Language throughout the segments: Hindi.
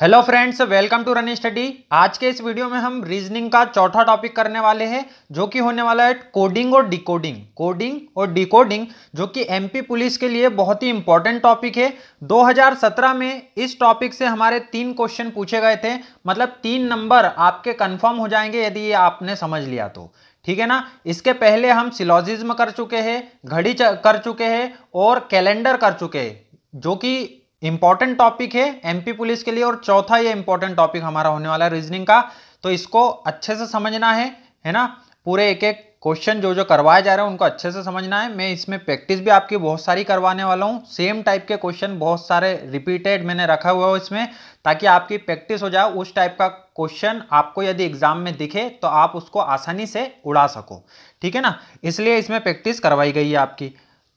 Hello friends, welcome to run study. आज के इस वीडियो में हम रीजनिंग का चौथा टॉपिक करने वाले हैं, जो कि होने वाला है कोडिंग और डिकोडिंग। कोडिंग और डिकोडिंग जो कि एमपी पुलिस के लिए बहुत ही इंपॉर्टेंट टॉपिक है। 2017 में इस टॉपिक से हमारे 3 क्वेश्चन पूछे गए थे, मतलब 3 नंबर आपके कंफर्म हो जाएंगे यदि ये आपने समझ लिया तो। ठीक है ना। इसके पहले हम सिलोजिज्म कर चुके हैं, घड़ी कर चुके हैं और कैलेंडर कर चुके हैं, जो कि इंपॉर्टेंट टॉपिक है एमपी पुलिस के लिए। और चौथा ये इंपॉर्टेंट टॉपिक हमारा होने वाला है रीजनिंग का, तो इसको अच्छे से समझना है ना। पूरे एक एक क्वेश्चन जो जो करवाए जा रहे हैं उनको अच्छे से समझना है। मैं इसमें प्रैक्टिस भी आपकी बहुत सारी करवाने वाला हूँ। सेम टाइप के क्वेश्चन बहुत सारे रिपीटेड मैंने रखा हुआ है इसमें, ताकि आपकी प्रैक्टिस हो जाए। उस टाइप का क्वेश्चन आपको यदि एग्जाम में दिखे तो आप उसको आसानी से उड़ा सको। ठीक है ना, इसलिए इसमें प्रैक्टिस करवाई गई है आपकी।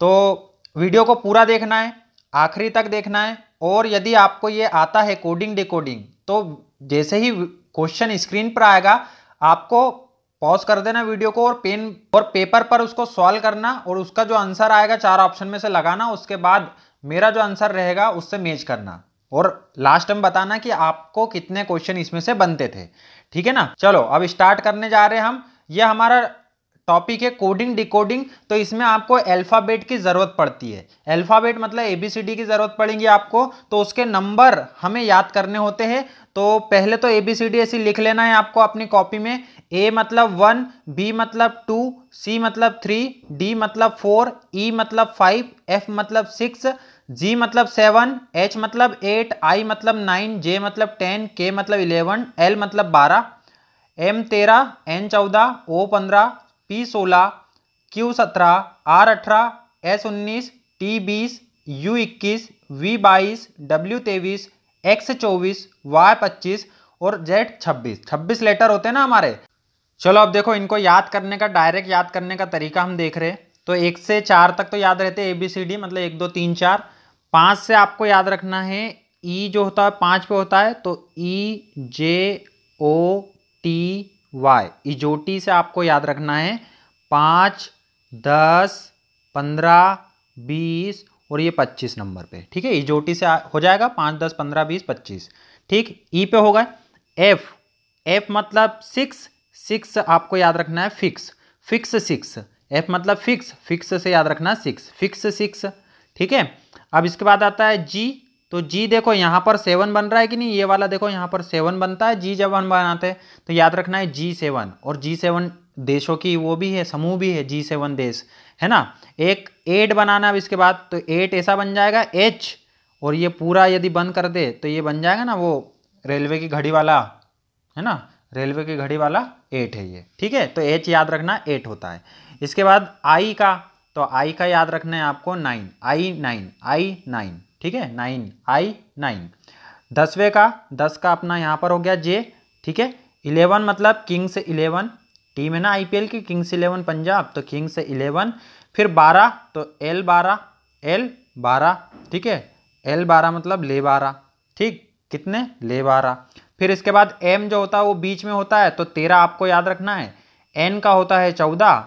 तो वीडियो को पूरा देखना है, आखिरी तक देखना है। और यदि आपको ये आता है कोडिंग डिकोडिंग, तो जैसे ही क्वेश्चन स्क्रीन पर आएगा आपको पॉज कर देना वीडियो को और पेन और पेपर पर उसको सॉल्व करना, और उसका जो आंसर आएगा 4 ऑप्शन में से लगाना। उसके बाद मेरा जो आंसर रहेगा उससे मैच करना, और लास्ट में बताना कि आपको कितने क्वेश्चन इसमें से बनते थे। ठीक है ना। चलो अब स्टार्ट करने जा रहे हैं हम। यह हमारा टॉपिक है कोडिंग डिकोडिंग। तो इसमें आपको अल्फाबेट की जरूरत पड़ती है। अल्फाबेट मतलब एबीसीडी की जरूरत पड़ेगी आपको, तो उसके नंबर हमें याद करने होते हैं। तो पहले तो एबीसीडी ऐसी लिख लेना है आपको अपनी कॉपी में। ए मतलब 1, बी मतलब 2, सी मतलब 3, डी मतलब 4, ई मतलब 5, एफ मतलब 6, जी मतलब 7, एच मतलब 8, आई मतलब 9, जे मतलब 10, के मतलब 11, एल मतलब 12, M 13, N 14, O 15, P 16, Q 17, R 18, S 19, T 20, U 21, V 22, W 23, X 24, Y 25 और जेड 26। 26 लेटर होते हैं ना हमारे। चलो अब देखो, इनको याद करने का, डायरेक्ट याद करने का तरीका हम देख रहे हैं। तो 1 से 4 तक तो याद रहते हैं ABCD, मतलब 1 2 3 4। 5 से आपको याद रखना है ई जो होता है 5 पे होता है, तो EJOTY, इजोटी से आपको याद रखना है 5, 10, 15, 20 और ये 25 नंबर पे। ठीक है, इजोटी से हो जाएगा 5, 10, 15, 20, 25। ठीक, ई पे होगा एफ। एफ मतलब 6, 6 आपको याद रखना है फिक्स, फिक्स 6। एफ मतलब फिक्स, फिक्स से याद रखना 6, फिक्स 6। ठीक है, अब इसके बाद आता है जी। तो जी देखो यहाँ पर 7 बन रहा है कि नहीं, ये वाला देखो यहाँ पर 7 बनता है। जी जब हम बनाते हैं तो याद रखना है G7। और G7 देशों की वो भी है, समूह भी है, G7 देश है ना। एक 8 बनाना अब इसके बाद, तो 8 ऐसा बन जाएगा H। और ये पूरा यदि बंद कर दे तो ये बन जाएगा ना वो रेलवे की घड़ी वाला, है ना। रेलवे की घड़ी वाला 8 है ये। ठीक है, तो H याद रखना 8 होता है। इसके बाद I का, तो I का याद रखना है आपको 9, I9। ठीक है, 9, I9। 10वें का, 10 का अपना यहाँ पर हो गया J। ठीक है, 11 मतलब किंग्स 11, टीम है ना IPL की किंग्स 11 पंजाब, तो किंग्स 11। फिर 12, तो L12। ठीक है, L12 मतलब ले 12। ठीक, कितने ले 12। फिर इसके बाद M जो होता है वो बीच में होता है, तो 13 आपको याद रखना है। N का होता है 14,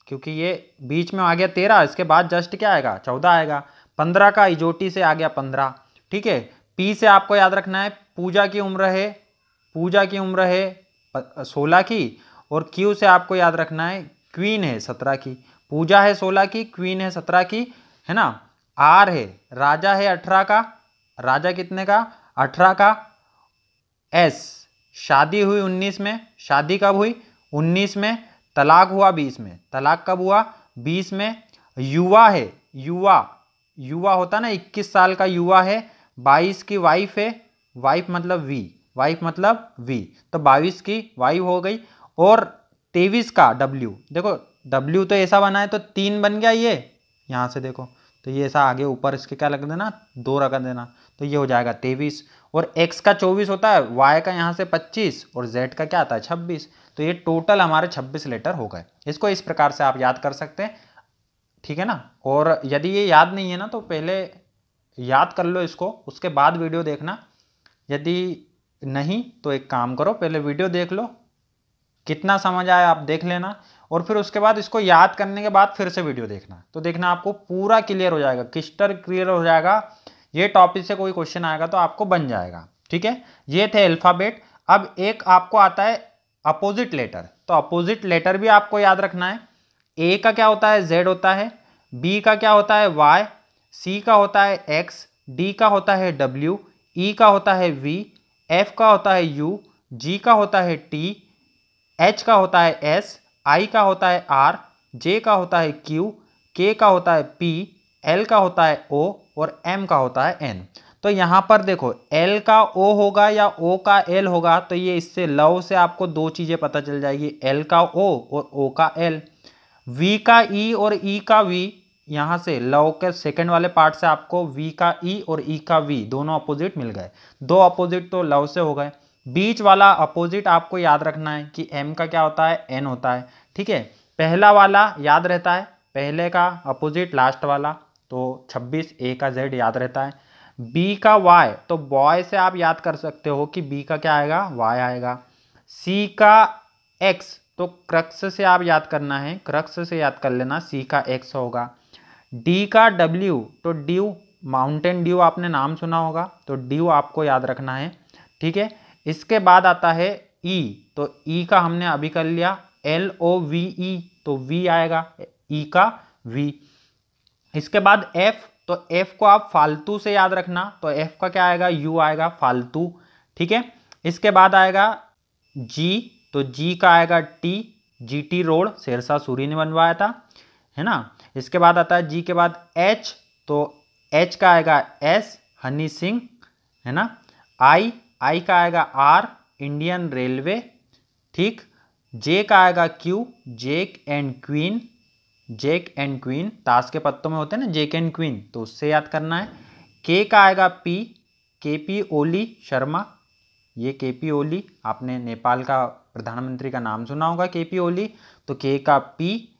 क्योंकि ये बीच में आ गया 13, इसके बाद जस्ट क्या आएगा 14 आएगा। 15 का इजोटी से आ गया 15। ठीक है, P से आपको याद रखना है पूजा की उम्र है, पूजा की उम्र है 16 की। और Q से आपको याद रखना है क्वीन है 17 की। पूजा है 16 की, क्वीन है 17 की, है ना। R है राजा है 18 का, राजा कितने का 18 का। S शादी हुई 19 में, शादी कब हुई 19 में। तलाक हुआ 20 में, तलाक कब हुआ 20 में। युवा है, युवा, युवा होता ना 21 साल का युवा है। 22 की वाइफ है, वाइफ मतलब वी, वाइफ मतलब वी, तो 22 की वाइफ हो गई। और 23 का W, देखो W तो ऐसा बना है तो 3 बन गया ये, यहाँ से देखो तो ये ऐसा आगे ऊपर इसके क्या लग देना 2 रख देना, तो ये हो जाएगा 23। और X का 24 होता है, Y का यहाँ से 25 और Z का क्या आता है 26। तो ये टोटल हमारे 26 लेटर हो गए। इसको इस प्रकार से आप याद कर सकते हैं। ठीक है ना। और यदि ये याद नहीं है ना तो पहले याद कर लो इसको, उसके बाद वीडियो देखना। यदि नहीं तो एक काम करो, पहले वीडियो देख लो, कितना समझ आया आप देख लेना, और फिर उसके बाद इसको याद करने के बाद फिर से वीडियो देखना, तो देखना आपको पूरा क्लियर हो जाएगा, क्रिस्टल क्लियर हो जाएगा। ये टॉपिक से कोई क्वेश्चन आएगा तो आपको बन जाएगा। ठीक है, ये थे अल्फाबेट। अब एक आपको आता है अपोजिट लेटर, तो अपोजिट लेटर भी आपको याद रखना है। ए का क्या होता है, जेड होता है। बी का क्या होता है, वाई। सी का होता है एक्स। डी का होता है डब्ल्यू। ई का होता है वी। एफ का होता है यू। जी का होता है टी। एच का होता है एस। आई का होता है आर। जे का होता है क्यू। के का होता है पी। एल का होता है ओ और एम का होता है एन। तो यहाँ पर देखो एल का ओ होगा या ओ का एल होगा, तो ये इससे लव से आपको दो चीजें पता चल जाएगी, एल का ओ और ओ का एल। वी का ई और ई का वी, यहाँ से लव के सेकंड वाले पार्ट से आपको वी का ई और ई का वी दोनों अपोजिट मिल गए। दो अपोजिट तो लव से हो गए। बीच वाला अपोजिट आपको याद रखना है कि एम का क्या होता है, एन होता है। ठीक है, पहला वाला याद रहता है, पहले का अपोजिट लास्ट वाला, तो 26। ए का जेड याद रहता है। बी का वाई, तो बॉय से आप याद कर सकते हो कि बी का क्या आएगा, वाई आएगा। सी का एक्स, तो क्रक्स से आप याद करना है, क्रक्स से याद कर लेना, सी का एक्स होगा। डी का डब्ल्यू, तो ड्यू, माउंटेन ड्यू आपने नाम सुना होगा, तो ड्यू आपको याद रखना है। ठीक है, इसके बाद आता है ई, तो ई का हमने अभी कर लिया, एल ओ वी ई, तो वी आएगा ई का वी। इसके बाद एफ, तो एफ को आप फालतू से याद रखना, तो एफ का क्या आएगा, यू आएगा, फालतू। ठीक है, इसके बाद आएगा जी, तो जी का आएगा T, GT road, Sher Shah Suri ने बनवाया था, है ना। इसके बाद आता है जी के बाद एच, तो एच का आएगा एस, हनी सिंह, है ना। आई, आई का आएगा आर, इंडियन रेलवे। ठीक, जे का आएगा Q, Jake and queen, Jake and queen, ताश के पत्तों में होते हैं ना जेक एंड क्वीन, तो उससे याद करना है। के का आएगा पी, केपी ओली शर्मा, ये केपी ओली, आपने नेपाल का प्रधानमंत्री का नाम सुना होगा केपी ओली, तो के का पी।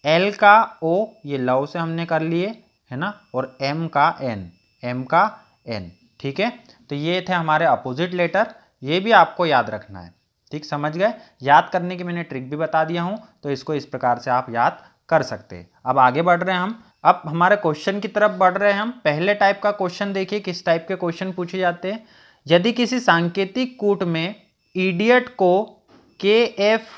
एल का ओ, ये लव से हमने कर लिए, है ना, और एम का एन, एम का एन। ठीक है, तो ये थे हमारे अपोजिट लेटर, ये भी आपको याद रखना है। ठीक, समझ गए। याद करने की मैंने ट्रिक भी बता दिया हूं, तो इसको इस प्रकार से आप याद कर सकते हैं। अब आगे बढ़ रहे हैं हम, अब हमारे क्वेश्चन की तरफ बढ़ रहे हैं हम। पहले टाइप का क्वेश्चन देखिए, किस टाइप के क्वेश्चन पूछे जाते हैं। यदि किसी सांकेतिक कूट में इडियट को के एफ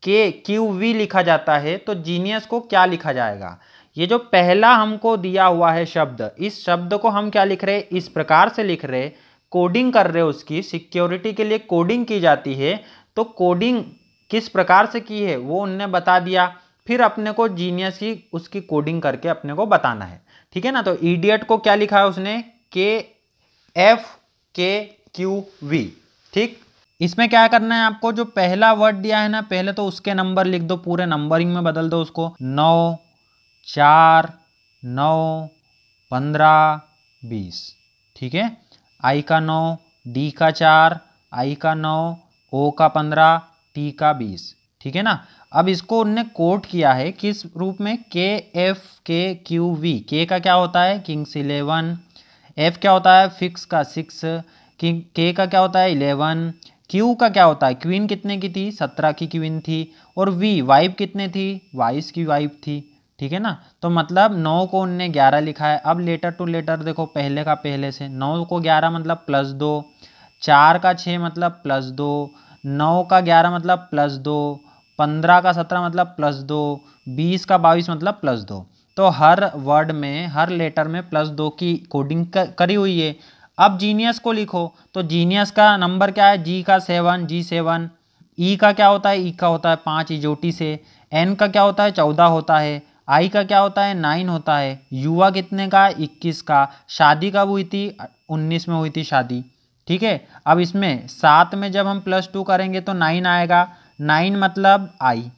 के क्यू वी लिखा जाता है, तो जीनियस को क्या लिखा जाएगा। ये जो पहला हमको दिया हुआ है शब्द, इस शब्द को हम क्या लिख रहे हैं, इस प्रकार से लिख रहे, कोडिंग कर रहे, उसकी सिक्योरिटी के लिए कोडिंग की जाती है। तो कोडिंग किस प्रकार से की है वो उनने बता दिया, फिर अपने को जीनियस की उसकी कोडिंग करके अपने को बताना है। ठीक है ना, तो इडियट को क्या लिखा है उसने, के एफ के क्यू वी। ठीक, इसमें क्या करना है आपको, जो पहला वर्ड दिया है ना, पहले तो उसके नंबर लिख दो, पूरे नंबरिंग में बदल दो उसको, 9 4 9 15 20। ठीक है, आई का 9, डी का 4, आई का 9, ओ का 15, टी का 20। ठीक है ना। अब इसको उनने कोट किया है किस रूप में, के एफ के क्यू वी। के का क्या होता है, किंग्स 11। एफ क्या होता है, फिक्स का 6। के का क्या होता है, 11। क्यू का क्या होता है, क्वीन कितने की थी, 17 की क्वीन थी। और वी वाइफ कितने थी, 22 की वाइफ थी। ठीक है ना, तो मतलब 9 को उनने 11 लिखा है। अब लेटर टू लेटर देखो, पहले का पहले से, 9 को 11 मतलब +2, 4 का 6 मतलब +2, 9 का 11 मतलब +2, 15 का 17 मतलब +2, 20 का 22 मतलब +2। तो हर वर्ड में, हर लेटर में +2 की कोडिंग करी हुई है। अब जीनियस को लिखो, तो जीनियस का नंबर क्या है, जी का 7, G7। ई का क्या होता है, ई का होता है 5 इजोटी से। एन का क्या होता है, 14 होता है। आई का क्या होता है, 9 होता है। युवा कितने का, 21 का। शादी कब हुई थी, 19 में हुई थी शादी। ठीक है, अब इसमें 7 में जब हम +2 करेंगे तो 9 आएगा, 9 मतलब आई।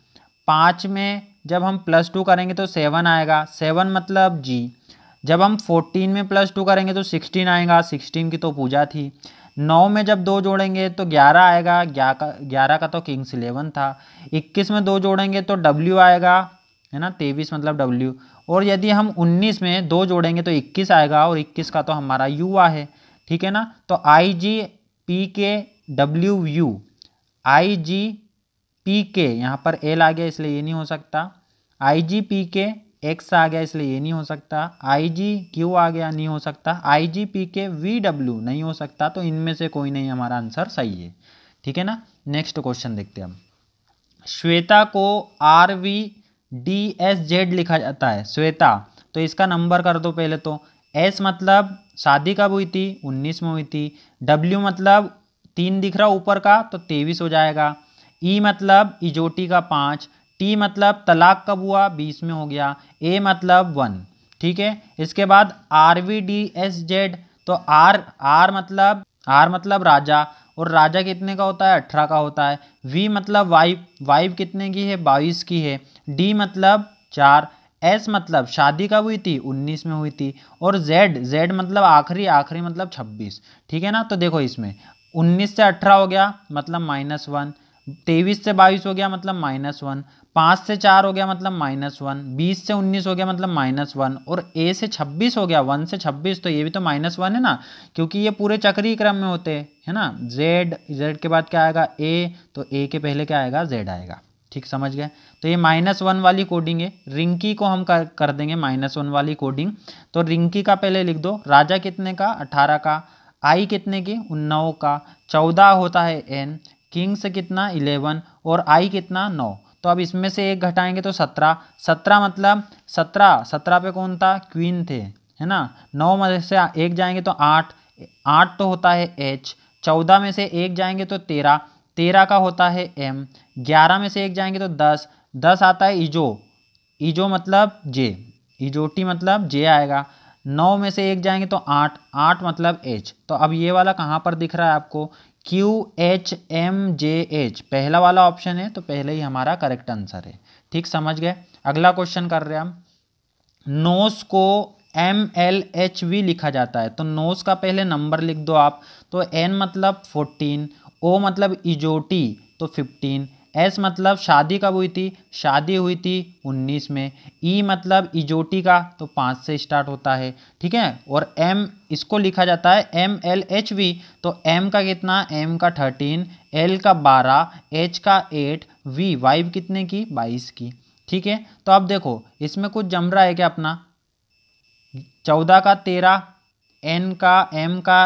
5 में जब हम +2 करेंगे तो 7 आएगा, 7 मतलब जी। जब हम 14 में +2 करेंगे तो 16 आएगा, 16 की तो पूजा थी। 9 में जब 2 जोड़ेंगे तो 11 आएगा, 11 का तो किंग्स 11 था। 21 में 2 जोड़ेंगे तो W आएगा, है ना, 23 मतलब W। और यदि हम 19 में 2 जोड़ेंगे तो 21 आएगा, और 21 का तो हमारा युवा है। ठीक है ना, तो IGPKWU, IGPK, यहाँ पर एल आ गया इसलिए ये नहीं हो सकता। IGPK एक्स आ गया इसलिए ये नहीं हो सकता, आई जी क्यू आ गया नहीं हो सकता, आई जी पी के वी डब्ल्यू नहीं हो सकता, तो इनमें से कोई नहीं हमारा आंसर सही है। ठीक है ना। नेक्स्ट क्वेश्चन देखते हैं हम। श्वेता को R V D S Z लिखा जाता है, श्वेता, तो इसका नंबर कर दो पहले तो। एस मतलब शादी कब हुई थी, 19 में हुई थी। डब्ल्यू मतलब 3 दिख रहा ऊपर का तो 23 हो जाएगा। ई मतलब इजोटी का 5। टी मतलब तलाक कब हुआ, 20 में हो गया। ए मतलब 1। ठीक है। इसके बाद R V D S Z, तो आर मतलब राजा, और राजा कितने का होता है, 18 का होता है। वी मतलब वाइफ, वाइफ कितने की है, 22 की है। डी मतलब 4। एस मतलब शादी कब हुई थी, 19 में हुई थी। और जेड, जेड मतलब आखिरी, आखिरी मतलब 26। ठीक है ना। तो देखो इसमें 19 से 18 हो गया मतलब -1, 23 से 22 हो गया मतलब -1, 5 से 4 हो गया मतलब -1, 20 से 19 हो गया मतलब -1, और ए से 26 हो गया, 1 से 26, तो ये भी तो -1 है ना, क्योंकि ये पूरे चक्रीय क्रम में होते हैं, है ना। जेड, जेड के बाद क्या आएगा, ए, तो ए के पहले क्या आएगा, जेड आएगा। ठीक, समझ गए। तो ये -1 वाली कोडिंग है। रिंकी को हम कर देंगे -1 वाली कोडिंग। तो रिंकी का पहले लिख दो, राजा कितने का, 18 का। आई कितने की, 19 का। 14 होता है एन। किंग से कितना, 11, और आई कितना, 9। तो अब इसमें से एक घटाएंगे तो 17। 17 मतलब 17 पे कौन था, क्वीन थे, है ना। 9 में से एक जाएंगे तो 8, 8 तो होता है एच। 14 में से एक जाएंगे तो 13, 13 का होता है एम। 11 में से एक जाएंगे तो 10, 10 आता है इजो, इजो मतलब जे, इजोटी मतलब जे आएगा। 9 में से एक जाएंगे तो 8, 8 मतलब एच। तो अब ये वाला कहाँ पर दिख रहा है आपको, Q H M J H, पहला वाला ऑप्शन है, तो पहले ही हमारा करेक्ट आंसर है। ठीक, समझ गए। अगला क्वेश्चन कर रहे हैं हम। नोस को MLHV लिखा जाता है, तो नोस का पहले नंबर लिख दो आप। तो N मतलब 14, O मतलब इजोटी तो 15, S मतलब शादी कब हुई थी, शादी हुई थी 19 में। E मतलब इजोटी का तो 5 से स्टार्ट होता है। ठीक है। और M इसको लिखा जाता है MLHV, तो M का कितना, M का 13, L का 12, H का 8, V वाइफ कितने की, 22 की। ठीक है। तो अब देखो इसमें कुछ जम रहा है क्या अपना, 14 का 13, एन का एम का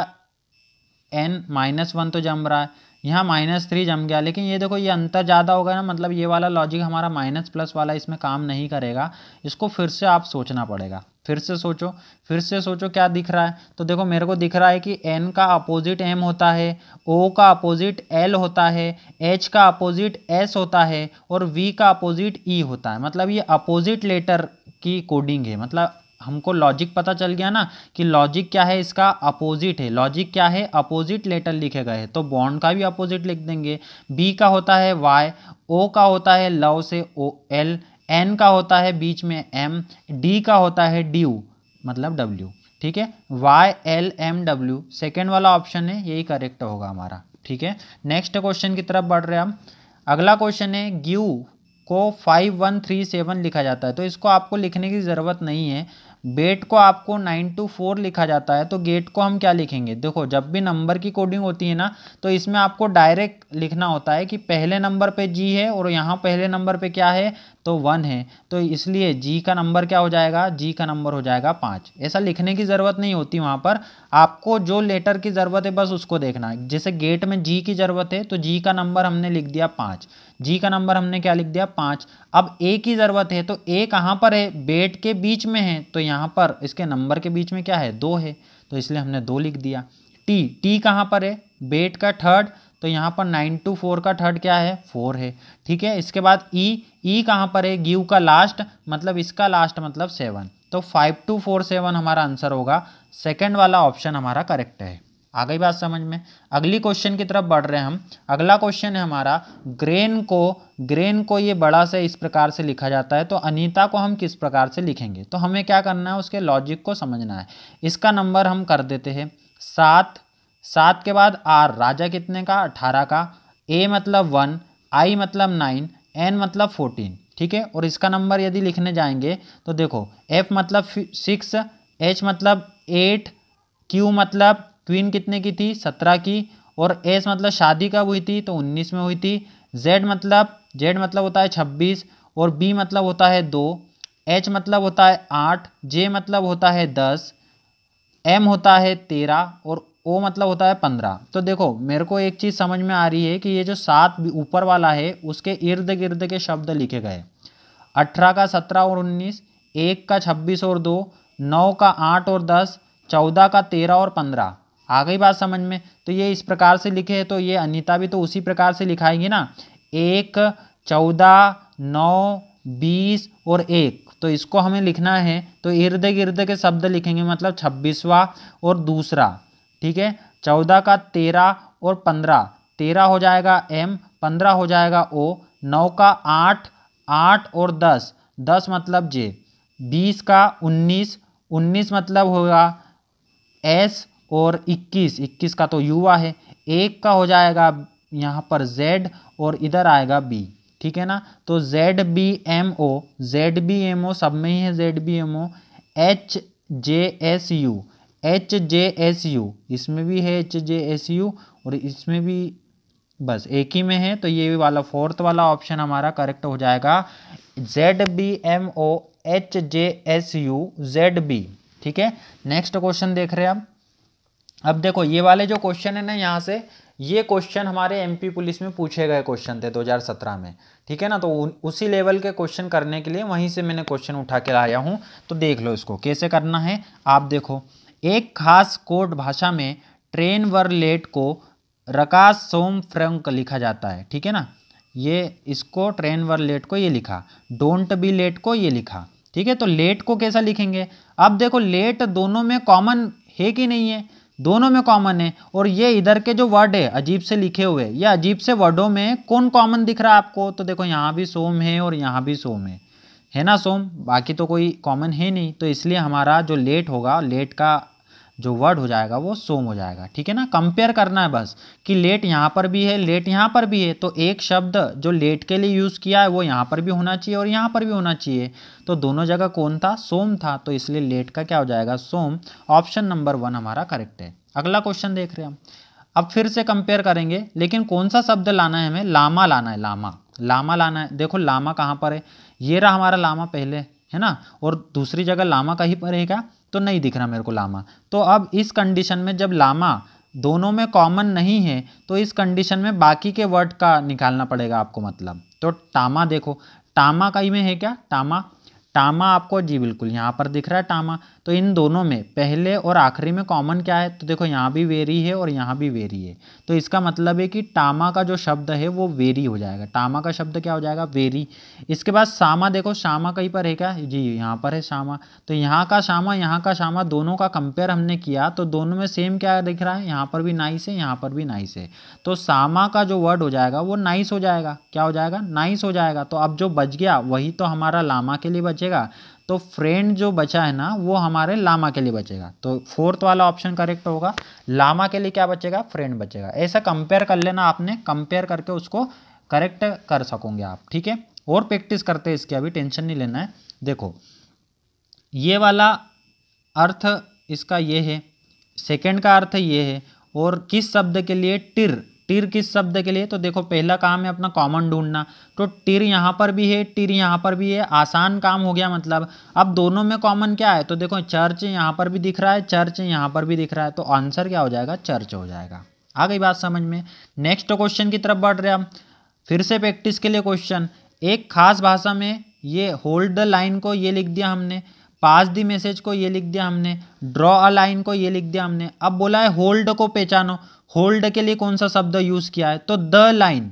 एन -1 तो जम रहा है, यहाँ -3 जम गया। लेकिन ये देखो ये अंतर ज़्यादा होगा ना, मतलब ये वाला लॉजिक हमारा माइनस प्लस वाला इसमें काम नहीं करेगा। इसको फिर से आप सोचना पड़ेगा, फिर से सोचो, फिर से सोचो क्या दिख रहा है। तो देखो मेरे को दिख रहा है कि एन का अपोजिट एम होता है, ओ का अपोजिट एल होता है, एच का अपोजिट एस होता है, और वी का अपोजिट ई होता है। मतलब ये अपोजिट लेटर की कोडिंग है। मतलब हमको लॉजिक पता चल गया ना कि लॉजिक क्या है, इसका अपोजिट है। लॉजिक क्या है, अपोजिट लेटर लिखे गए हैं, तो बॉन्ड का भी अपोजिट लिख देंगे। बी का होता है वाई, ओ का होता है लव से ओ एल, एन का होता है बीच में एम, डी का होता है ड्यू मतलब डब्ल्यू। ठीक है। YLMW सेकेंड वाला ऑप्शन है, यही करेक्ट होगा हमारा। ठीक है। नेक्स्ट क्वेश्चन की तरफ बढ़ रहे हैं हम। अगला क्वेश्चन है, ग्यू को 5137 लिखा जाता है, तो इसको आपको लिखने की ज़रूरत नहीं है। बेट को आपको 924 लिखा जाता है, तो गेट को हम क्या लिखेंगे, देखो जब भी नंबर की कोडिंग होती है ना, तो इसमें आपको डायरेक्ट लिखना होता है कि पहले नंबर पे जी है और यहाँ पहले नंबर पे क्या है, तो 1 है, तो इसलिए जी का नंबर क्या हो जाएगा, जी का नंबर हो जाएगा 5। ऐसा लिखने की ज़रूरत नहीं होती वहाँ पर, आपको जो लेटर की ज़रूरत है बस उसको देखना है। जैसे गेट में जी की ज़रूरत है, तो जी का नंबर हमने लिख दिया 5, जी का नंबर हमने क्या लिख दिया 5। अब ए की ज़रूरत है, तो ए कहाँ पर है, बेट के बीच में है, तो यहाँ पर इसके नंबर के बीच में क्या है, 2 है, तो इसलिए हमने 2 लिख दिया। टी कहाँ पर है, बेट का थर्ड, तो यहाँ पर 924 का थर्ड क्या है, 4 है। ठीक है। इसके बाद ई कहाँ पर है, गिव का लास्ट, मतलब इसका लास्ट मतलब 7, तो 5247 हमारा आंसर होगा। सेकेंड वाला ऑप्शन हमारा करेक्ट है। आ गई बात समझ में। अगली क्वेश्चन की तरफ बढ़ रहे हैं हम। अगला क्वेश्चन है हमारा, ग्रेन को ये बड़ा से इस प्रकार से लिखा जाता है, तो अनीता को हम किस प्रकार से लिखेंगे, तो हमें क्या करना है, उसके लॉजिक को समझना है। इसका नंबर हम कर देते हैं 7, 7 के बाद आर, राजा कितने का, 18 का, ए मतलब 1, आई मतलब 9, एन मतलब 14। ठीक है। और इसका नंबर यदि लिखने जाएंगे तो देखो एफ मतलब 6, एच मतलब 8, क्यू मतलब क्वीन कितने की थी, 17 की, और एस मतलब शादी कब हुई थी, तो 19 में हुई थी। जेड मतलब होता है 26, और बी मतलब होता है 2, H मतलब होता है 8, J मतलब होता है 10, M होता है 13 और O मतलब होता है 15। तो देखो मेरे को एक चीज़ समझ में आ रही है कि ये जो 7 ऊपर वाला है उसके इर्द गिर्द के शब्द लिखे गए। 18 का 17 और 19, 1 का 26 और 2, 9 का 8 और 10, 14 का 13 और 15। आ गई बात समझ में? तो ये इस प्रकार से लिखे है, तो ये अनीता भी तो उसी प्रकार से लिखाएंगी ना, 1, 14, 9, 20 और 1। तो इसको हमें लिखना है तो इर्द गिर्द के शब्द लिखेंगे, मतलब 26वां और दूसरा, ठीक है। 14 का 13 और 15, 13 हो जाएगा M, 15 हो जाएगा O, 9 का 8, 8 और 10, 10 मतलब J, 20 का 19, 19 मतलब होगा S और 21, 21 का तो युवा है, 1 का हो जाएगा यहाँ पर Z और इधर आएगा B, ठीक है ना। तो ZBMO, ZBMO सब में ही है ZBMO, HJSU, HJSU इसमें भी है HJSU और इसमें भी बस एक ही में है, तो ये वाला फोर्थ वाला ऑप्शन हमारा करेक्ट हो जाएगा, ZBMO HJSU ZB, ठीक है। नेक्स्ट क्वेश्चन देख रहे हैं अब देखो ये वाले जो क्वेश्चन है ना, यहाँ से ये क्वेश्चन हमारे एमपी पुलिस में पूछे गए क्वेश्चन थे 2017 में, ठीक है ना। तो उसी लेवल के क्वेश्चन करने के लिए वहीं से मैंने क्वेश्चन उठा के लाया हूँ। तो देख लो इसको कैसे करना है। आप देखो, एक खास कोड भाषा में ट्रेन वर लेट को रकास सोम फ्रंक लिखा जाता है, ठीक है ना। ये इसको ट्रेन वर लेट को ये लिखा, डोंट बी लेट को ये लिखा, ठीक है। तो लेट को कैसा लिखेंगे? अब देखो लेट दोनों में कॉमन है कि नहीं है, दोनों में कॉमन है। और ये इधर के जो वर्ड है अजीब से लिखे हुए, ये अजीब से वर्डों में कौन कॉमन दिख रहा है आपको? तो देखो यहाँ भी सोम है और यहाँ भी सोम है ना सोम, बाकी तो कोई कॉमन है नहीं। तो इसलिए हमारा जो लेट होगा, लेट का जो वर्ड हो जाएगा वो सोम हो जाएगा, ठीक है ना। कंपेयर करना है बस कि लेट यहाँ पर भी है, लेट यहाँ पर भी है, तो एक शब्द जो लेट के लिए यूज़ किया है वो यहाँ पर भी होना चाहिए और यहाँ पर भी होना चाहिए। तो दोनों जगह कौन था? सोम था, तो इसलिए लेट का क्या हो जाएगा? सोम। ऑप्शन नंबर 1 हमारा करेक्ट है। अगला क्वेश्चन देख रहे हैं हम। अब फिर से कंपेयर करेंगे, लेकिन कौन सा शब्द लाना है हमें? लामा लाना है, लामा, लामा लाना है। देखो लामा कहाँ पर है? ये रहा हमारा लामा पहले, है ना, और दूसरी जगह लामा कहीं पर है क्या? तो नहीं दिख रहा मेरे को लामा। तो अब इस कंडीशन में जब लामा दोनों में कॉमन नहीं है, तो इस कंडीशन में बाकी के वर्ड का निकालना पड़ेगा आपको, मतलब। तो टामा, देखो टामा कहीं में है क्या? टामा, टामा आपको जी बिल्कुल यहाँ पर दिख रहा है टामा। तो इन दोनों में पहले और आखिरी में कॉमन क्या है? तो देखो यहाँ भी वेरी है और यहाँ भी वेरी है, तो इसका मतलब है कि टामा का जो शब्द है वो वेरी हो जाएगा। टामा का शब्द क्या हो जाएगा? वेरी। इसके बाद सामा, देखो सामा कहीं पर है क्या? जी यहाँ पर है सामा। तो यहाँ का सामा, यहाँ का सामा, दोनों का कंपेयर हमने किया तो दोनों में सेम क्या दिख रहा है? यहाँ पर भी नाइस है, यहाँ पर भी नाइस है। तो सामा का जो वर्ड हो जाएगा वो नाइस हो जाएगा। क्या हो जाएगा? नाइस हो जाएगा। तो अब जो बच गया वही तो हमारा लामा के लिए बचेगा। तो फ्रेंड जो बचा है ना वो हमारे लामा के लिए बचेगा। तो फोर्थ वाला ऑप्शन करेक्ट होगा। लामा के लिए क्या बचेगा? फ्रेंड बचेगा। ऐसा कंपेयर कर लेना आपने, कंपेयर करके उसको करेक्ट कर सकोगे आप, ठीक है। और प्रैक्टिस करते हैं इसकी, अभी टेंशन नहीं लेना है। देखो ये वाला अर्थ इसका ये है, सेकंड का अर्थ ये है, और किस शब्द के लिए? टिर, टिर किस शब्द के लिए? तो देखो पहला काम है अपना कॉमन ढूंढना, तो टिर यहाँ पर भी है, टिर यहाँ पर भी है, आसान काम हो गया मतलब। अब दोनों में कॉमन क्या है? तो देखो चर्च यहाँ पर भी दिख रहा है, चर्च यहाँ पर भी दिख रहा है, तो आंसर क्या हो जाएगा? चर्च हो जाएगा। आ गई बात समझ में? नेक्स्ट क्वेश्चन की तरफ बढ़ रहे हैं हम, फिर से प्रैक्टिस के लिए क्वेश्चन। एक खास भाषा में ये होल्ड द लाइन को ये लिख दिया हमने, पास द मैसेज को ये लिख दिया हमने, ड्रॉ अ लाइन को ये लिख दिया हमने। अब बोला है होल्ड को पहचानो, होल्ड के लिए कौन सा शब्द यूज किया है? तो द लाइन।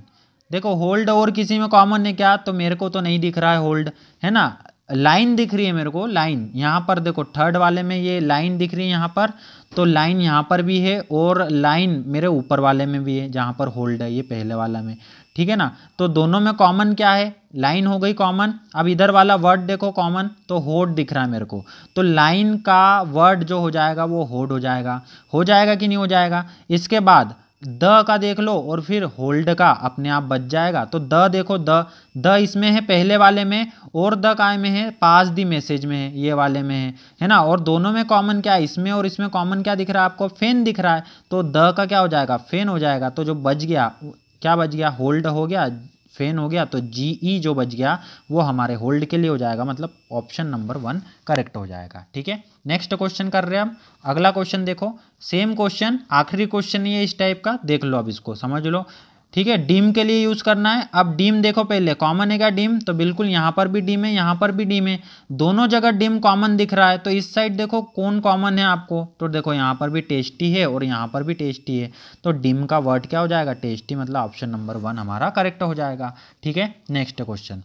देखो होल्ड और किसी में कॉमन है क्या? तो मेरे को तो नहीं दिख रहा है होल्ड, है ना। लाइन दिख रही है मेरे को, लाइन यहाँ पर देखो थर्ड वाले में ये लाइन दिख रही है यहाँ पर, तो लाइन यहाँ पर भी है और लाइन मेरे ऊपर वाले में भी है जहाँ पर होल्ड है, ये पहले वाला में, ठीक है ना। तो दोनों में कॉमन क्या है? लाइन हो गई कॉमन। अब इधर वाला वर्ड देखो कॉमन, तो होड दिख रहा है मेरे को, तो लाइन का वर्ड जो हो जाएगा वो होड हो जाएगा। हो जाएगा कि नहीं हो जाएगा? इसके बाद द का देख लो और फिर होल्ड का अपने आप बच जाएगा। तो द देखो, द इसमें है पहले वाले में, और द काय में है? पास दी मैसेज में है, ये वाले में है ना। और दोनों में कॉमन क्या है? इसमें और इसमें कॉमन क्या दिख रहा है आपको? फेन दिख रहा है, तो द का क्या हो जाएगा? फेन हो जाएगा। तो जो बच गया, क्या बच गया? होल्ड हो गया, फेन हो गया, तो GE जो बच गया वो हमारे होल्ड के लिए हो जाएगा, मतलब ऑप्शन नंबर 1 करेक्ट हो जाएगा। ठीक है, नेक्स्ट क्वेश्चन कर रहे हैं हम। अगला क्वेश्चन देखो, सेम क्वेश्चन, आखिरी क्वेश्चन ये इस टाइप का, देख लो अब इसको समझ लो। ठीक है, डीम के लिए यूज करना है। अब डीम देखो, पहले कॉमन है क्या डीम, तो बिल्कुल यहाँ पर भी डीम है, यहाँ पर भी डीम है, दोनों जगह डीम कॉमन दिख रहा है। तो इस साइड देखो कौन कॉमन है आपको, तो देखो यहाँ पर भी टेस्टी है और यहाँ पर भी टेस्टी है, तो डीम का वर्ड क्या हो जाएगा, टेस्टी, मतलब ऑप्शन नंबर 1 हमारा करेक्ट हो जाएगा। ठीक है, नेक्स्ट क्वेश्चन,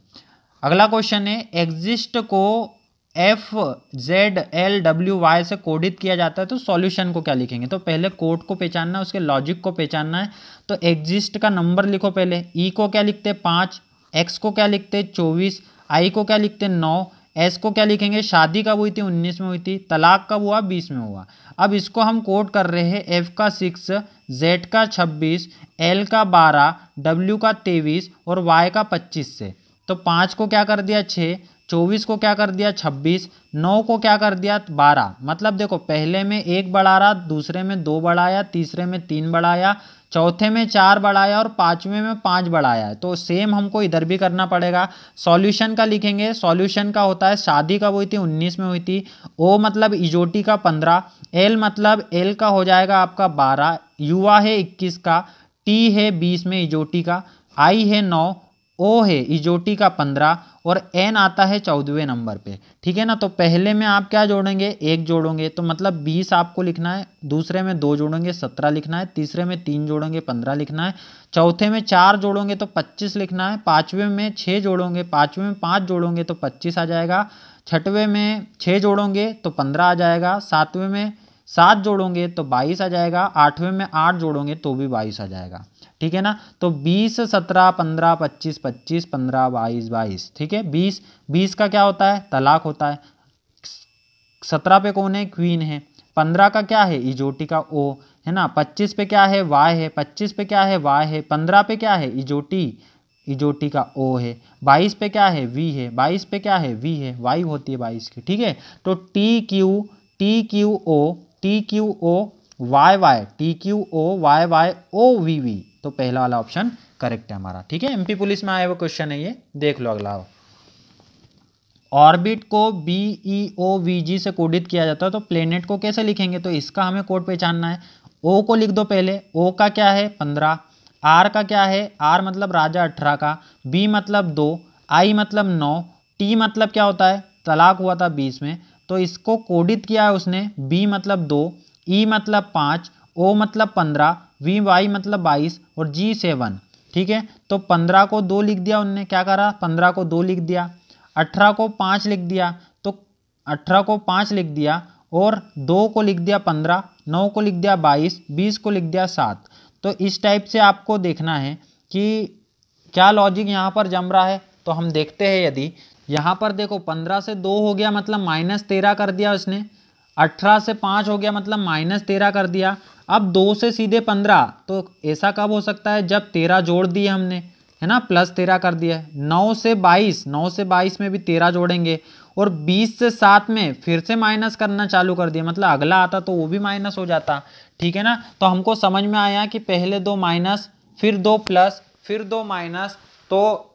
अगला क्वेश्चन है, एग्जिस्ट को FZLWY से कोडित किया जाता है, तो सॉल्यूशन को क्या लिखेंगे। तो पहले कोड को पहचानना है, उसके लॉजिक को पहचानना है। तो एग्जिस्ट का नंबर लिखो पहले, ई को क्या लिखते हैं 5, एक्स को क्या लिखते हैं 24, आई को क्या लिखते हैं 9, एस को क्या लिखेंगे, शादी कब हुई थी 19 में हुई थी, तलाक कब हुआ 20 में हुआ। अब इसको हम कोड कर रहे हैं, एफ का 6, जेड का 26, एल का 12, डब्ल्यू का 23 और वाई का 25 से। तो 5 को क्या कर दिया 6, 24 को क्या कर दिया 26, 9 को क्या कर दिया 12। मतलब देखो पहले में 1 बढ़ाया, दूसरे में 2 बढ़ाया, तीसरे में 3 बढ़ाया, चौथे में 4 बढ़ाया और पांचवें में 5 बढ़ाया है। तो सेम हमको इधर भी करना पड़ेगा। सॉल्यूशन का लिखेंगे, सॉल्यूशन का होता है, शादी कब हुई थी 19 में हुई थी, ओ मतलब इजोटी का 15, एल मतलब एल का हो जाएगा आपका 12, युवा है 21 का, टी है 20 में इजोटी का, आई है 9, ओ है इजोटी का 15 और एन आता है 14वें नंबर पे। ठीक है ना, तो पहले में आप क्या जोड़ेंगे 1 जोड़ोगे, तो मतलब 20 आपको लिखना है, दूसरे में 2 जोड़ेंगे 17 लिखना है, तीसरे में 3 जोड़ेंगे 15 लिखना है, चौथे में 4 जोड़ोगे तो 25 लिखना है, पाँचवें में 6 जोड़ोगे, पाँचवें में 5 जोड़ोगे तो 25 आ जाएगा, छठवें में 6 जोड़ोगे तो 15 आ जाएगा, सातवें में 7 जोड़ोगे तो 22 आ जाएगा, आठवें में 8 जोड़ोगे तो भी 22 आ जाएगा। ठीक है ना, तो 20 17 15 25 25 15 22 22। ठीक है, 20 का क्या होता है, तलाक होता है, 17 पे कौन है, क्वीन है, 15 का क्या है, इजोटी का ओ है ना, 25 पे क्या है, वाई है, 25 पे क्या है, वाई है, 15 पे क्या है, इजोटी का ओ है, 22 पे क्या है, वी है, 22 पे क्या है, वी है, वाई होती है 22 की। ठीक है, तो T Q O Y Y, T Q O Y Y O V V, तो पहला वाला ऑप्शन करेक्ट है हमारा। ठीक है, एमपी पुलिस में आया हुआ क्वेश्चन है ये, देख लो अगला। ऑर्बिट को BEOVG से कोडित किया जाता है, तो प्लेनेट को कैसे लिखेंगे, तो इसका हमें कोड पहचानना है। ओ को लिख दो पहले, ओ का क्या है 15, आर का क्या है, आर मतलब राजा 18 का, बी मतलब 2, आई मतलब 9, टी मतलब क्या होता है, तलाक हुआ था 20 में, तो इसको कोडित किया है उसने, बी मतलब 2, ई मतलब 5, ओ मतलब 15, वी वाई मतलब 22 और जी 7। ठीक है, तो 15 को 2 लिख दिया उनने, क्या करा 15 को 2 लिख दिया, 18 को 5 लिख दिया, तो 18 को 5 लिख दिया और 2 को लिख दिया 15, 9 को लिख दिया 22, 20 को लिख दिया 7। तो इस टाइप से आपको देखना है कि क्या लॉजिक यहाँ पर जम रहा है। तो हम देखते हैं, यदि यहाँ पर देखो 15 से 2 हो गया मतलब -13 कर दिया उसने, 18 से 5 हो गया मतलब -13 कर दिया, अब 2 से सीधे 15, तो ऐसा कब हो सकता है जब 13 जोड़ दिए हमने, है ना, +13 कर दिया। 9 से 22 में भी 13 जोड़ेंगे और 20 से 7 में फिर से माइनस करना चालू कर दिया, मतलब अगला आता तो वो भी माइनस हो जाता। ठीक है ना, तो हमको समझ में आया कि पहले 2 माइनस, फिर 2 प्लस, फिर 2 माइनस, तो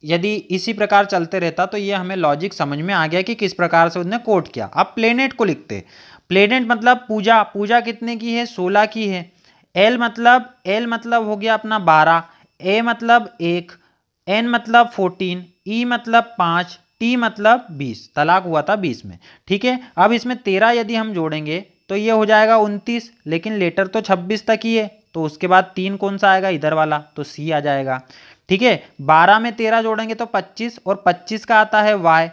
यदि इसी प्रकार चलते रहता तो ये हमें लॉजिक समझ में आ गया कि किस प्रकार से उसने कोड किया। अब प्लेनेट को लिखते, प्लेनेट मतलब पूजा कितने की है, 16 की है। एल मतलब हो गया अपना 12, ए मतलब 1, एन मतलब 14, ई मतलब 5, टी मतलब 20, तलाक हुआ था 20 में। ठीक है, अब इसमें 13 यदि हम जोड़ेंगे तो ये हो जाएगा 29, लेकिन लेटर तो 26 तक ही है, तो उसके बाद 3 कौन सा आएगा, इधर वाला, तो सी आ जाएगा। ठीक है, 12 में 13 जोड़ेंगे तो 25 और 25 का आता है वाई।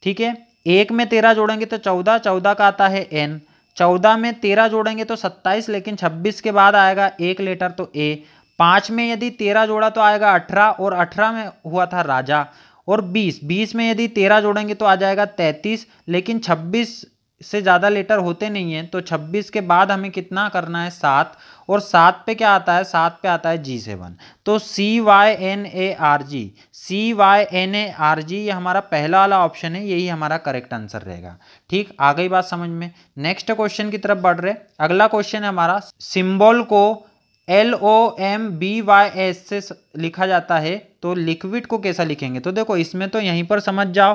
ठीक है, 1 में 13 जोड़ेंगे तो 14, 14 का आता है एन, 14 में 13 जोड़ेंगे तो 27, लेकिन 26 के बाद आएगा एक लेटर तो ए, 5 में यदि 13 जोड़ा तो आएगा 18 और 18 में हुआ था राजा, और 20 में यदि 13 जोड़ेंगे तो आ जाएगा 33, लेकिन 26 से ज़्यादा लेटर होते नहीं हैं, तो 26 के बाद हमें कितना करना है 7, और 7 पे क्या आता है, 7 पे आता है G7, तो CYNARG ये हमारा पहला वाला ऑप्शन है, यही हमारा करेक्ट आंसर रहेगा। ठीक, आ गई बात समझ में। नेक्स्ट क्वेश्चन की तरफ बढ़ रहे, अगला क्वेश्चन है हमारा, सिंबल को LOMBYS से लिखा जाता है, तो लिक्विड को कैसा लिखेंगे? तो देखो इसमें तो यहीं पर समझ जाओ,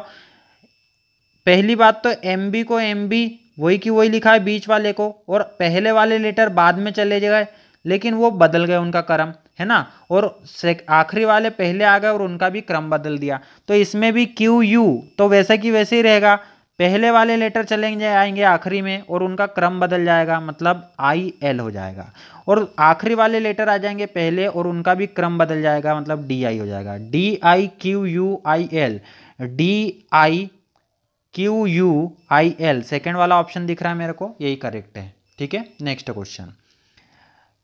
पहली बात तो MB को MB वही की वही लिखा है बीच वाले को, और पहले वाले लेटर बाद में चले गए, लेकिन वो बदल गए उनका क्रम, है ना, और आखिरी वाले पहले आ गए और उनका भी क्रम बदल दिया। तो इसमें भी QU तो वैसा की वैसे ही रहेगा, पहले वाले लेटर चलेंगे आएंगे आखिरी में और उनका क्रम बदल जाएगा, मतलब IL हो जाएगा, और आखिरी वाले लेटर आ जाएंगे पहले और उनका भी क्रम बदल जाएगा, मतलब DI हो जाएगा। DIQUIL, DIQUIL सेकेंड वाला ऑप्शन दिख रहा है मेरे को, यही करेक्ट है। ठीक है, नेक्स्ट क्वेश्चन।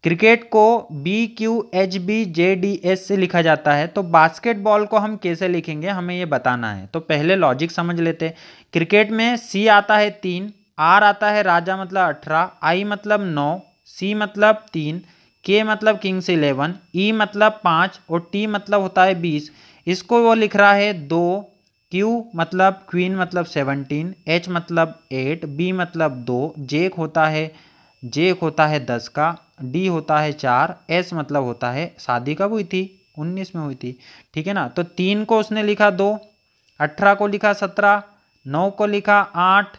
क्रिकेट को BQHBJDS से लिखा जाता है, तो बास्केटबॉल को हम कैसे लिखेंगे हमें ये बताना है। तो पहले लॉजिक समझ लेते हैं। क्रिकेट में C आता है 3, R आता है राजा मतलब 18, I मतलब 9, C मतलब 3, K मतलब किंग्स 11, E मतलब 5 और T मतलब होता है 20। इसको वो लिख रहा है 2, Q मतलब क्वीन मतलब 17, H मतलब 8, B मतलब 2, J होता है 10 का, D होता है 4, S मतलब होता है शादी कब हुई थी? 19 में हुई थी। ठीक है ना, तो 3 को उसने लिखा 2, 18 को लिखा 17, 9 को लिखा 8,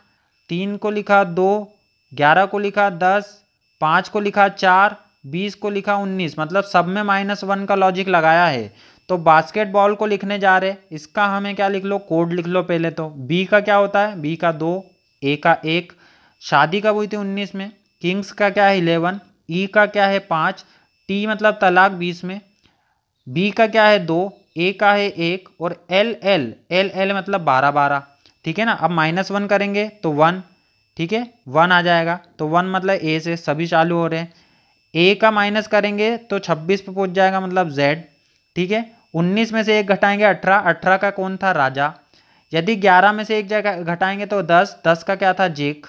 3 को लिखा 2, 11 को लिखा 10, 5 को लिखा 4, 20 को लिखा 19, मतलब सब में -1 का लॉजिक लगाया है। तो बास्केटबॉल को लिखने जा रहे, इसका हमें क्या लिख लो, कोड लिख लो पहले। तो B का क्या होता है? B का 2, A का 1, शादी कब हुई थी? 19 में, किंग्स का क्या है? 11, E का क्या है? 5, T मतलब तलाक 20 में, B का क्या है? 2, A का है 1 और LL मतलब 12। ठीक है ना, अब -1 करेंगे तो 1, ठीक है 1 आ जाएगा, तो 1 मतलब A से सभी चालू हो रहे हैं। A का माइनस करेंगे तो 26 पे पहुंच जाएगा, मतलब Z। ठीक है, 19 में से 1 घटाएंगे 18, 18 का कौन था? राजा। यदि 11 में से 1 जगह घटाएंगे तो 10, 10 का क्या था? जेक।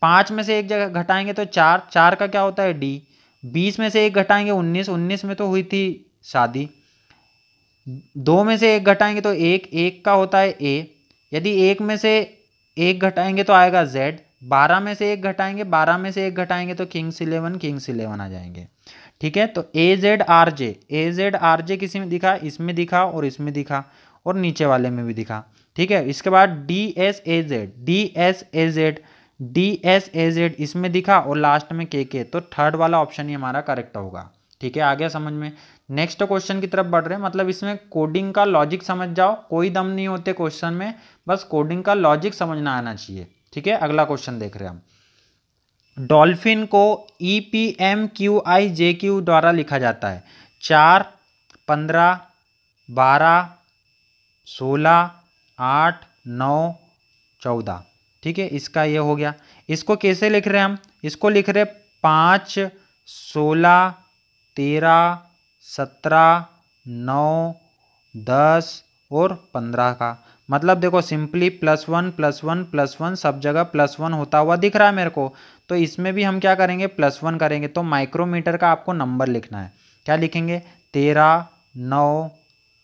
5 में से 1 जगह घटाएंगे तो 4, 4 का क्या होता है? D। 20 में से 1 घटाएंगे 19, 19 में तो हुई थी शादी। 2 में से 1 घटाएंगे तो 1, 1 का होता है A। यदि 1 में से 1 घटाएंगे तो आएगा Z। 12 में से 1 घटाएंगे, 12 में से 1 घटाएंगे तो किंग्स 11 आ जाएंगे। ठीक है, तो AZRJ किसी में दिखा? इसमें दिखा और इसमें दिखा और नीचे वाले में भी दिखा। ठीक है, इसके बाद DSAZ इसमें दिखा और लास्ट में KK, तो थर्ड वाला ऑप्शन ही हमारा करेक्ट होगा। ठीक है, आ गया समझ में। नेक्स्ट क्वेश्चन की तरफ बढ़ रहे हैं, मतलब इसमें कोडिंग का लॉजिक समझ जाओ, कोई दम नहीं होते क्वेश्चन में, बस कोडिंग का लॉजिक समझना आना चाहिए। ठीक है, अगला क्वेश्चन देख रहे हैं हम। डॉल्फिन को EPMQIJQ द्वारा लिखा जाता है। 4, 15, 12, 16, 8, 9, 14। ठीक है, इसका ये हो गया। इसको कैसे लिख रहे हैं हम? इसको लिख रहे 5, 16, 13, 17, 9, 10 और 15 का। मतलब देखो सिंपली +1 सब जगह +1 होता हुआ दिख रहा है मेरे को, तो इसमें भी हम क्या करेंगे? +1 करेंगे। तो माइक्रोमीटर का आपको नंबर लिखना है, क्या लिखेंगे? 13, 9,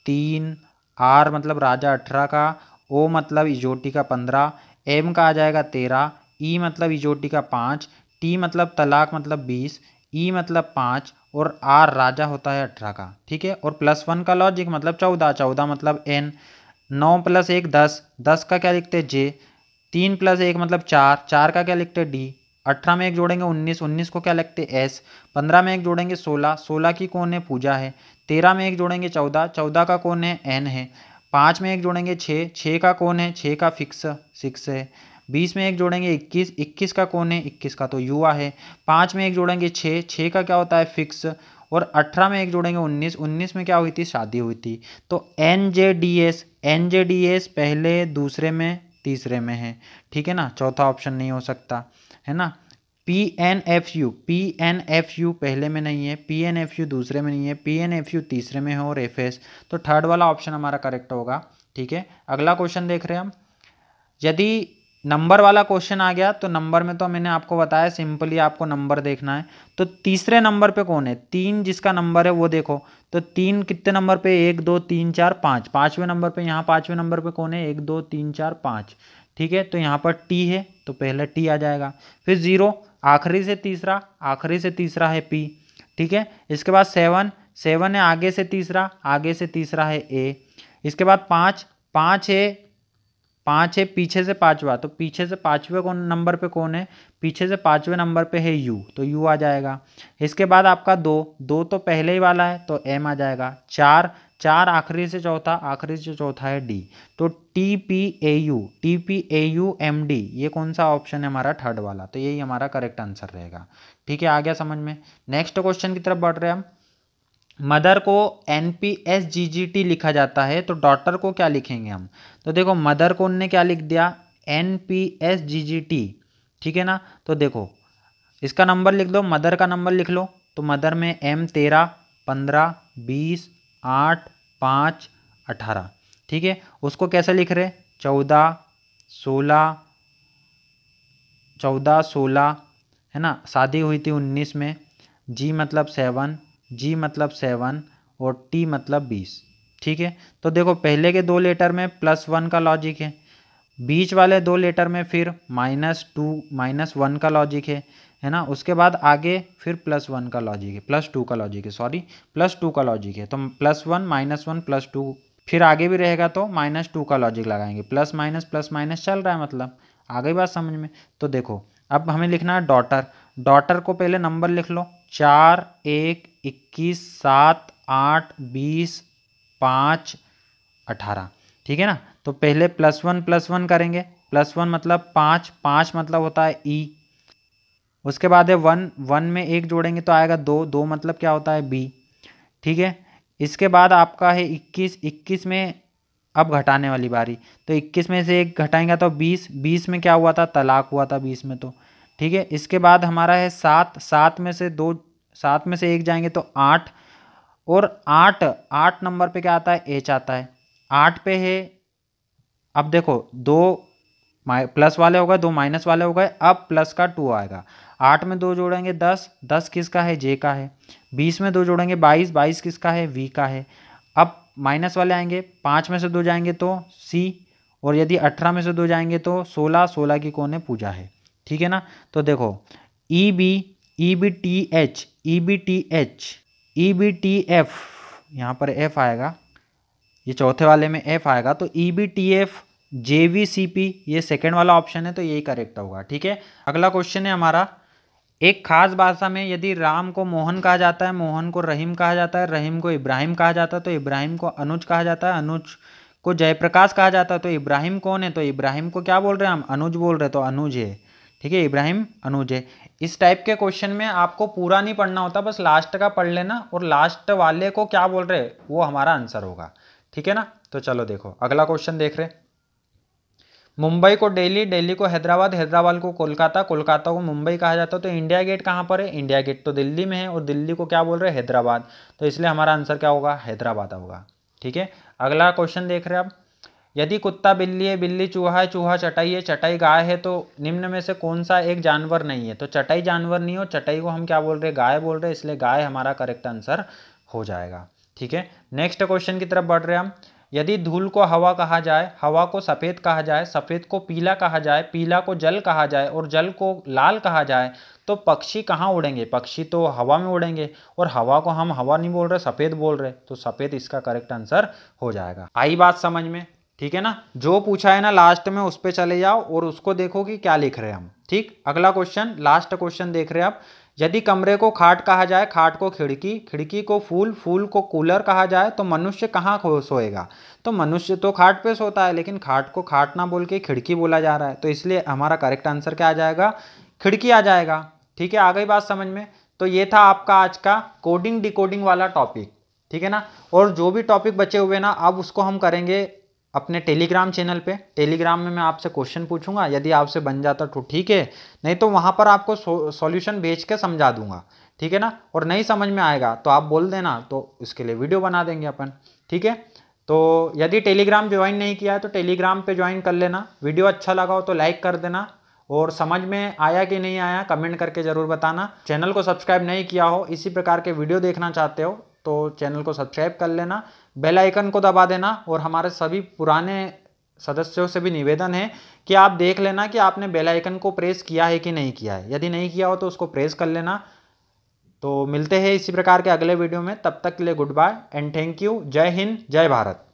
3, R मतलब राजा 18 का, O मतलब इजोटी का 15, M का आ जाएगा 13, E मतलब इजोटी का 5, T मतलब तलाक मतलब 20, E मतलब 5 और R राजा होता है 18 का। ठीक है, और +1 का लॉजिक मतलब 14, 14 मतलब N, 9 + 1 10, 10 का क्या लिखते हैं? J, 3 + 1 मतलब 4, 4 का क्या लिखते हैं? D, 18 में 1 जोड़ेंगे 19, 19 को क्या लिखते हैं? S, 15 में 1 जोड़ेंगे 16, 16 की कौन है? पूजा है। 13 में 1 जोड़ेंगे 14, 14 का कौन है? N है। 5 में 1 जोड़ेंगे 6, 6 का कौन है? 6 का फिक्स 6 है। 20 में 1 जोड़ेंगे 21, 21 का कौन है? 21 का तो युवा है। 5 में 1 जोड़ेंगे 6, 6 का क्या होता है? फिक्स। और 18 में 1 जोड़ेंगे 19, 19 में क्या हुई थी? शादी हुई थी। तो NJDS पहले, दूसरे में, तीसरे में है। ठीक है ना, चौथा ऑप्शन नहीं हो सकता, है ना। PNFU पहले में नहीं है, PNFU दूसरे में नहीं है, PNFU तीसरे में है और FS, तो थर्ड वाला ऑप्शन हमारा करेक्ट होगा। ठीक है, अगला क्वेश्चन देख रहे हैं हम। यदि नंबर वाला क्वेश्चन आ गया तो नंबर में तो मैंने आपको बताया सिंपली आपको नंबर देखना है। तो तीसरे नंबर पे कौन है? 3 जिसका नंबर है वो देखो, तो 3 कितने नंबर पे? 1 2 3 4 5, पाँचवें नंबर पे, यहाँ पाँचवें नंबर पे कौन है? 1 2 3 4 5। ठीक है, तो यहाँ पर T है तो पहले T आ जाएगा, फिर 0, आखिरी से तीसरा है P। ठीक है। इसके बाद 7, 7 है आगे से तीसरा, आगे से तीसरा है ए। इसके बाद 5, 5 है, 5 है पीछे से पांचवा, तो पीछे से पांचवें कौन नंबर पे कौन है, पीछे से पांचवें नंबर पे है यू, तो यू आ जाएगा। इसके बाद आपका 2, 2 तो पहले ही वाला है तो एम आ जाएगा। 4, 4 आखिरी से चौथा, आखिरी से चौथा है डी, तो T P A U, T P A U M D, ये कौन सा ऑप्शन है हमारा, थर्ड वाला, तो यही हमारा करेक्ट आंसर रहेगा। ठीक है, आ गया समझ में। नेक्स्ट क्वेश्चन की तरफ बढ़ रहे हैं हम। मदर को NPSGGT लिखा जाता है तो डॉटर को क्या लिखेंगे हम, तो देखो मदर को उनने क्या लिख दिया, NPSGGT, ठीक है ना। तो देखो इसका नंबर लिख दो, मदर का नंबर लिख लो, तो मदर में M 13, 15, 20, 8, 5, 18, ठीक है। उसको कैसे लिख रहे, 14, 16, 14, 16, है ना। शादी हुई थी 19 में, G मतलब 7, G मतलब 7 और T मतलब 20, ठीक है। तो देखो पहले के 2 लेटर में +1 का लॉजिक है, बीच वाले 2 लेटर में फिर -2 -1 का लॉजिक है ना। उसके बाद आगे फिर +1 का लॉजिक है, +2 का लॉजिक है, सॉरी +2 का लॉजिक है, तो +1 -1 +2, फिर आगे भी रहेगा तो -2 का लॉजिक लगाएंगे, प्लस माइनस चल रहा है, मतलब आ गई बात समझ में। तो देखो अब हमें लिखना है डॉटर, डॉटर को पहले नंबर लिख लो, 4, 1, 21, 7, 8, 20, 5, 18, ठीक है ना। तो पहले +1 करेंगे, +1 मतलब 5, 5 मतलब होता है ई। उसके बाद है 1, 1 में 1 जोड़ेंगे तो आएगा 2, 2 मतलब क्या होता है बी, ठीक है। इसके बाद आपका है 21, 21 में अब घटाने वाली बारी, तो 21 में से 1 घटाएंगे तो 20, 20 में क्या हुआ था, तलाक हुआ था 20 में, तो ठीक है। इसके बाद हमारा है 7, 7 में से 2, 7 में से 1 जाएंगे तो 8, और 8, 8 नंबर पे क्या आता है, एच आता है, 8 पे है। अब देखो 2 प्लस वाले हो गए, 2 माइनस वाले हो गए, अब प्लस का 2 आएगा। 8 में 2 जोड़ेंगे 10, 10 किसका है, जे का है। 20 में 2 जोड़ेंगे 22, 22 किसका है, वी का है। अब माइनस वाले आएंगे, 5 में से 2 जाएंगे तो सी, और यदि 18 में से 2 जाएंगे तो 16, 16 की कौन है, पूजा है, ठीक है ना। तो देखो E B, E B T H, E B T H, E B T F, यहाँ पर एफ आएगा, ये चौथे वाले में एफ आएगा, तो E B T F, JVCP, ये सेकेंड वाला ऑप्शन है, तो यही करेक्ट होगा, ठीक है। अगला क्वेश्चन है हमारा, एक खास भाषा में यदि राम को मोहन कहा जाता है, मोहन को रहीम कहा जाता है, रहीम को इब्राहिम कहा जाता है, तो इब्राहिम को अनुज कहा जाता है, अनुज को जयप्रकाश कहा जाता है, तो इब्राहिम कौन है, तो इब्राहिम को क्या बोल रहे हैं हम, अनुज बोल रहे हैं, तो अनुज है, ठीक है, इब्राहिम अनुज है। इस टाइप के क्वेश्चन में आपको पूरा नहीं पढ़ना होता, बस लास्ट का पढ़ लेना, और लास्ट वाले को क्या बोल रहे वो हमारा आंसर होगा, ठीक है ना। तो चलो देखो अगला क्वेश्चन देख रहे, मुंबई को दिल्ली, दिल्ली को हैदराबाद, हैदराबाद को कोलकाता, कोलकाता को मुंबई कहा जाता है, तो इंडिया गेट कहाँ पर है, इंडिया गेट तो दिल्ली में है, और दिल्ली को क्या बोल रहे हैं, हैदराबाद, तो इसलिए हमारा आंसर क्या होगा, हैदराबाद होगा, ठीक है। अगला क्वेश्चन देख रहे हैं अब, यदि कुत्ता बिल्ली है, बिल्ली चूहा है, चूहा चटाई है, चटाई गाय है, तो निम्न में से कौन सा एक जानवर नहीं है, तो चटाई जानवर नहीं हो, चटाई को हम क्या बोल रहे हैं, गाय बोल रहे हैं, इसलिए गाय हमारा करेक्ट आंसर हो जाएगा, ठीक है। नेक्स्ट क्वेश्चन की तरफ बढ़ रहे हैं हम, यदि धूल को हवा कहा जाए, हवा को सफ़ेद कहा जाए, सफ़ेद को पीला कहा जाए, पीला को जल कहा जाए, और जल को लाल कहा जाए, तो पक्षी कहाँ उड़ेंगे, पक्षी तो हवा में उड़ेंगे, और हवा को हम हवा नहीं बोल रहे, सफ़ेद बोल रहे, तो सफ़ेद इसका करेक्ट आंसर हो जाएगा। आई बात समझ में, ठीक है ना। जो पूछा है ना लास्ट में उस पर चले जाओ और उसको देखो कि क्या लिख रहे हैं हम, ठीक। अगला क्वेश्चन, लास्ट क्वेश्चन देख रहे हैं आप, यदि कमरे को खाट कहा जाए, खाट को खिड़की, खिड़की को फूल, फूल को कूलर कहा जाए, तो मनुष्य कहाँ सोएगा, तो मनुष्य तो खाट पे सोता है, लेकिन खाट को खाट ना बोल के खिड़की बोला जा रहा है, तो इसलिए हमारा करेक्ट आंसर क्या आ जाएगा, खिड़की आ जाएगा, ठीक है। आ गई बात समझ में। तो ये था आपका आज का कोडिंग डिकोडिंग वाला टॉपिक, ठीक है ना। और जो भी टॉपिक बचे हुए ना, अब उसको हम करेंगे अपने टेलीग्राम चैनल पे, टेलीग्राम में मैं आपसे क्वेश्चन पूछूंगा, यदि आपसे बन जाता तो ठीक है, नहीं तो वहाँ पर आपको सॉल्यूशन भेज के समझा दूंगा, ठीक है ना। और नहीं समझ में आएगा तो आप बोल देना, तो इसके लिए वीडियो बना देंगे अपन, ठीक है। तो यदि टेलीग्राम ज्वाइन नहीं किया है तो टेलीग्राम पे ज्वाइन कर लेना, वीडियो अच्छा लगा हो तो लाइक कर देना, और समझ में आया कि नहीं आया कमेंट करके ज़रूर बताना। चैनल को सब्सक्राइब नहीं किया हो, इसी प्रकार के वीडियो देखना चाहते हो तो चैनल को सब्सक्राइब कर लेना, बेल आइकन को दबा देना, और हमारे सभी पुराने सदस्यों से भी निवेदन है कि आप देख लेना कि आपने बेल आइकन को प्रेस किया है कि नहीं किया है, यदि नहीं किया हो तो उसको प्रेस कर लेना, तो मिलते हैं इसी प्रकार के अगले वीडियो में, तब तक के लिए good bye and thank you. जय हिंद, जय भारत।